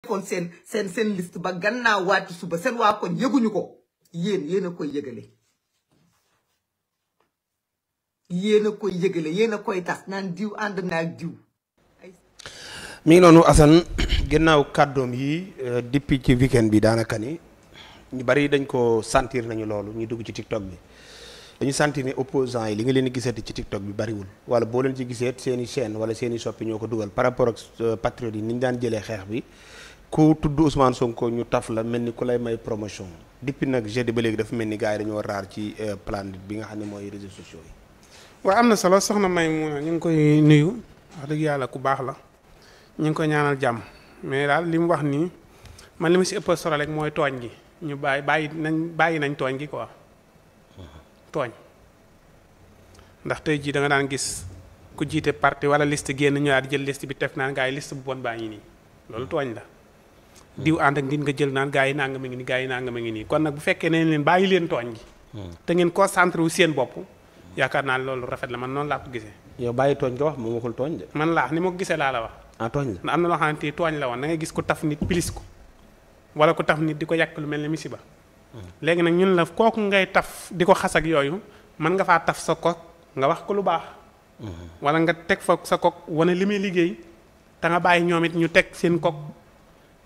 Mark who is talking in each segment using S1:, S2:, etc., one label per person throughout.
S1: defoon seen liste ba gannaaw waati suba seen waa koñ yëguñu ko yéen a koy yëgale yéen a koy tas naan diw ànd na ak diw.
S2: mi ngi noonu Assane ginnaaw kàddoom yi depuis ci weekend bi daanaka ni ñu bari dañ ko sentir nañu loolu ñu dugg ci TikTok bi dañu sentir ne opposants yi li nga leen di gisati ci TikTok bi bariwul wala boo leen ci gisee seen i chaîne wala seen i soppi ñoo ko dugal par rapport ak patriotes yi ni ñu daan jëlee xeex bi ku tudd Ousmane Sonko ñu taf la mel ni ku lay may promotion depuis nag jeudi ba léegi dafa mel ni gars yi dañoo raar ci planète bi nga xam ne mooy réseaux sociaux yi.
S3: waaw am na solo soxna Maimouna ñu ngi koy nuyu wax dëgg yàlla ku baax la ñu ngi koy ñaanal jàmm mais daal li mu wax nii man li ma si ëpp solo rek mooy tooñ gi ñu bàyyi nañ tooñ gi quoi tooñ ndax tey jii da nga daan gis ku jiite parti wala liste génn ñëwaat jël liste bi tef naan gaa yi liste bu bon baa ngi nii loolu tooñ la diw ànd ak nit nga jël naan gaa yi nanga ma ngi nii gaa yi nanga ma ngi nii kon nag bu fekkee ne leen bàyyi leen tooñ gi te ngeen concentré wu seen bopp yaakaar naa loolu rafet la man noonu laa ko gisee.
S2: yow bàyyi tooñ nga wax moom waxul tooñ de.
S3: man laa ni ma ko gisee laa la wax.
S2: ah tooñ la
S3: am na loo xamante ni tooñ la woon da ngay gis ku taf nit pilis ko wala ku taf nit di ko yàq lu mel ne misiba. léegi nag ñun la kooku ngay taf di ko xas ak yooyu mën nga faa taf sa kok nga wax ko lu baax. wala nga teg fa sa kok wane li muy liggéey te nga bàyyi ñoom it ñu teg seen kok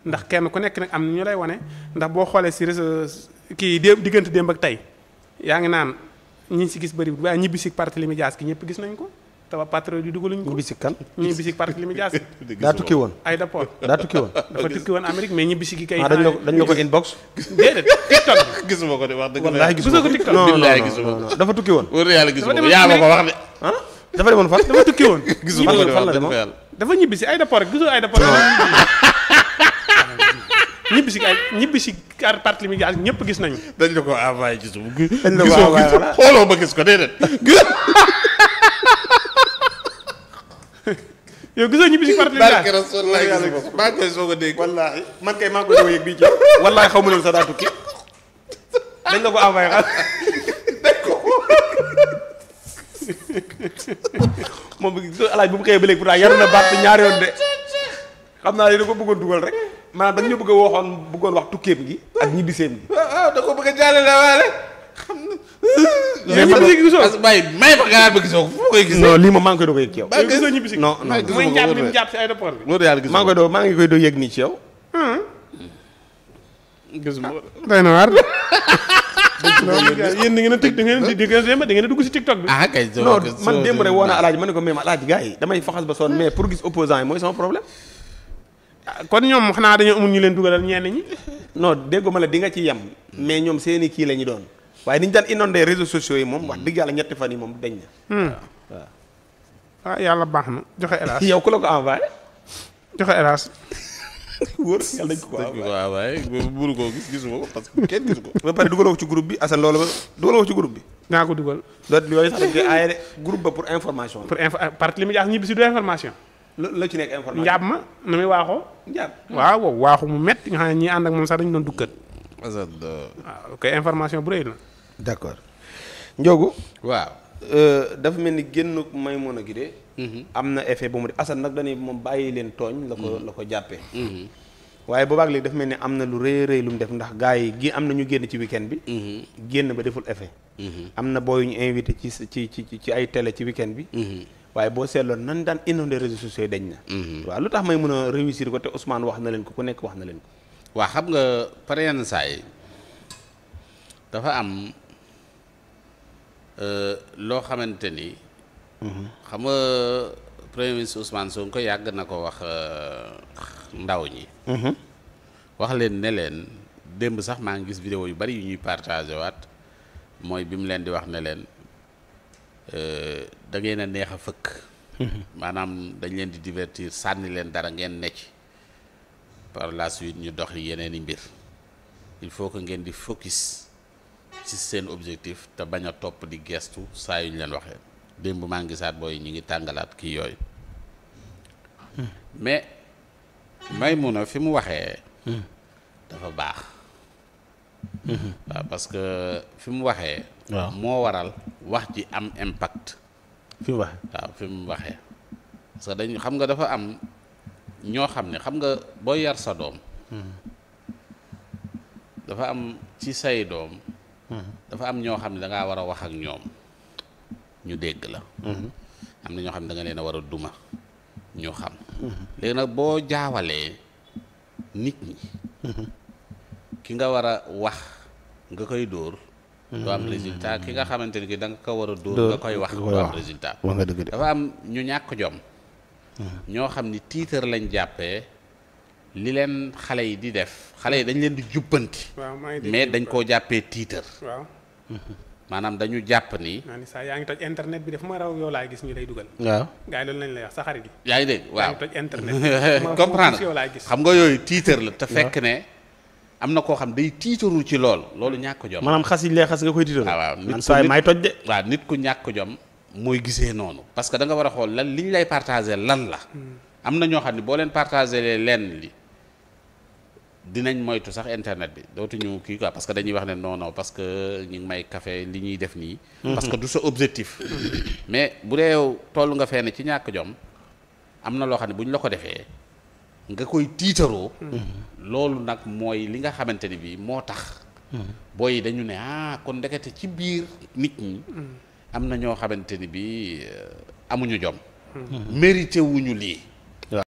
S3: ndax kenn ku nekk nag am na ñu lay wane ndax boo xoolee si réseau kii diggante démb ak tey yaa ngi naan. ñi si gis bëri waaye ñibbi si Barthélémy Dias gi ñëpp gis nañ ko te waa patriote yi dugaluñ ko.
S2: ñibbi si kan.
S3: ñibbi si Barthélémy Dias gi.
S2: daa tukki woon.
S3: aéroport
S2: daa tukki woon.
S3: dafa tukki woon Amérique mais ñibbi si gi kay.
S2: dañ la ko inbox.
S3: déedéet TikTok bi.
S4: gisuma ko de wax dëgg
S2: wallaahi gisuma ko
S3: TikTok.
S2: non dafa tukki woon.
S4: wóor yàlla gisuma ko yaa ma ko wax de.
S2: ah dafa demoon fan.
S3: dafa tukki woon.
S4: gisuma ko de
S2: fan la
S4: wax
S2: demoon.
S4: dëgg yàlla.
S3: dafa ñibbi si aéroport gisoo aéroport. ñibbi si Barthélémy Dias ñëpp gis nañu.
S4: dañ la ko envoyé gisuma.
S2: dañ la ko envoyé voilà
S4: xooloo ba gis ko déedéet.
S3: yow gisoo ñibbi si Barthélémy Dias.
S4: barke Rasulullah gisuma ko maa ngi koy soog a dégg.
S2: wallaahi man kay maa ngi koy doon yëg bii ci. wallaahi xaw ma loolu sax daa tukki. dañ la ko envoyé xam. moom alaaj bu mu xëyee ba léegi pourtant yaru na baat ñaari yoon de xam naa ne da ko bëggoon dugal rek maanaam dañ ñu bëgg a waxoon bëggoon wax tukkeem gi ak ñibbiseem gi.
S4: waaw da ko bëgg a jàllale waale. xam na.
S3: mais man de gisoo.
S4: parce que bàyyi may ma gànnaar ba gisoo ko fu ma koy gisee.
S2: non lii moom maa ngi koy doog a yëg ci yow.
S3: yow gisoo ñibbi si.
S2: non non
S3: mooy njàpp mi mu jàpp si aéroport bi.
S4: wóor yàlla gisuma
S2: maa ngi koy doog maa ngi koy doog yëg nii ci yow.
S4: gisuma ko.
S3: doy na waar. yéen da ngeen a tëj da ngeen a dugg si TikTok bi.
S4: ah kay
S2: non man démb rek woo naa alaaji ma ne ko même alaaji gars yi damay faxas ba sonn mais pour gis opposant yi mooy sama problème.
S3: kon ñoom xanaa dañoo amul ñu leen dugalal ñenn ñi.
S2: non déggoo ma la di nga ci yem mais ñoom seeni kii la ñu doon waaye ni ñu daan inondé réseaux sociaux yi moom wax dëgg yàlla ñetti fan yi moom dañ na. waaw.
S3: ah yàlla baax na joxe hélas.
S2: yow ku la ko envoyé.
S3: joxe hélas.
S2: wóor yàlla dañ ko envoyé
S4: waaw waaye buru koo gisuma ko parce que kenn gisu ko.
S2: ba pare dugaloo ko ci groupe bi Assane loolu ba dugaloo ko ci groupe bi.
S3: naa ko dugal.
S2: loolu yooyu sax dañ koy aaye de groupe ba pour information la.
S3: pour Barthélémy Dias ñibbi si du information.
S2: la ci nekk information
S3: njaab ma nu muy waaxoo.
S2: njaab
S3: waaw waaxu mu métti nga xam ne ñi ànd ak moom sax dañu doon dukkat.
S4: Assane.
S3: waaw kay information bu rëy la.
S2: d'accord Ndiogou.
S4: waaw.
S2: dafa mel ni génn Maimouna gi de. am na effet bu mu de Assane nag dañuy moom bàyyi leen tooñ. la ko jàppee. waaye boobaag léegi dafa mel ni am na lu rëy rëy lu mu def ndax gars yi am na ñu génn ci weekend bi. génn ba deful effet. am na booy ñu invité ci ay télé ci weekend bi. waaye boo seetloon nan daan inondé réseaux sociaux yi dañ na. waaw lu tax may mën a réussir ko te Ousmane wax na leen ko ku nekk wax na leen ko.
S4: waa xam nga par yenn saa yi dafa am loo xamante ni. xam nga premier ministre Ousmane Sonko yàgg na ko wax ndaw ñi. wax leen ne leen démb sax maa ngi gis vidéo yu bari yu ñuy partagé waat mooy bi mu leen di wax ne leen. da ngeen a neex a fëkk. maanaam dañ leen di divertir sànni leen dara ngeen necc par la suite ñu dox yeneen i mbir il faut que ngeen di focus ci seen objectif te bañ a topp di gestu saa yu ñu leen waxee démb maa ngi gisaat booy ñu ngi tàngalaat kii yooyu mais Maimouna fi mu waxee. dafa baax. waaw parce que fi mu waxee.
S2: waaw
S4: moo waral wax ji am impact.
S2: fi mu waxee
S4: waaw fi mu waxee parce que dañu xam nga dafa am ñoo xam ne xam nga boo yar sa doom dafa am ci say doom dafa am ñoo xam ne da ngaa war a wax ak ñoom ñu dégg la am na ñoo xam ne da nga leen a war a duma ñu xam léegi nag boo jaawalee nit ñi ki nga war a wax nga koy dóor doo am résultat ki nga xamante ni ki da nga ko war a dóor nga koy wax doo am résultat dafa am ñu ñàkk jom ñoo xam ni tiitar lañ jàppee li leen xale yi di def xale yi dañ leen di jubbanti mais dañ koo jàppee tiitar
S3: waaw
S4: maanaam dañu jàpp ni
S3: naa ni saa yaa ngi toj internet bi def ma raw yow laay gis ñu lay dugal
S2: waaw
S3: gars yi loolu lañ lay wax sa xarit yi
S4: yaa ngi dégg waaw
S3: yaa ngi toj internet
S4: comprendre
S3: yow laay gis
S4: xam nga yooyu tiitar la te fekk ne am na koo xam day tiitaru ci loolu ñàkk jom
S2: maanaam xas yi lay xas nga koy tiitaru
S4: waaw
S2: man saa may toj de
S4: waaw nit ku ñàkk jom mooy gisee noonu parce que da nga war a xool lan liñ lay partager lan la am na ñoo xam ne boo leen partager lenn li dinañ moytu sax internet bi dootuñu kii quoi parce que dañuy wax ne non parce que ñu ngi may café li ñuy def nii parce que du sa objectif mais bu dee yow toll nga fee ne ci ñàkk jom am na loo xam ne bu ñu la ko defee nga koy tiitaroo loolu nag mooy li nga xamante ni bii moo tax booy dañu ne kon ndekete ci biir nit ñi am na ñoo xamante ni bii amuñu jom mérité wuñu lii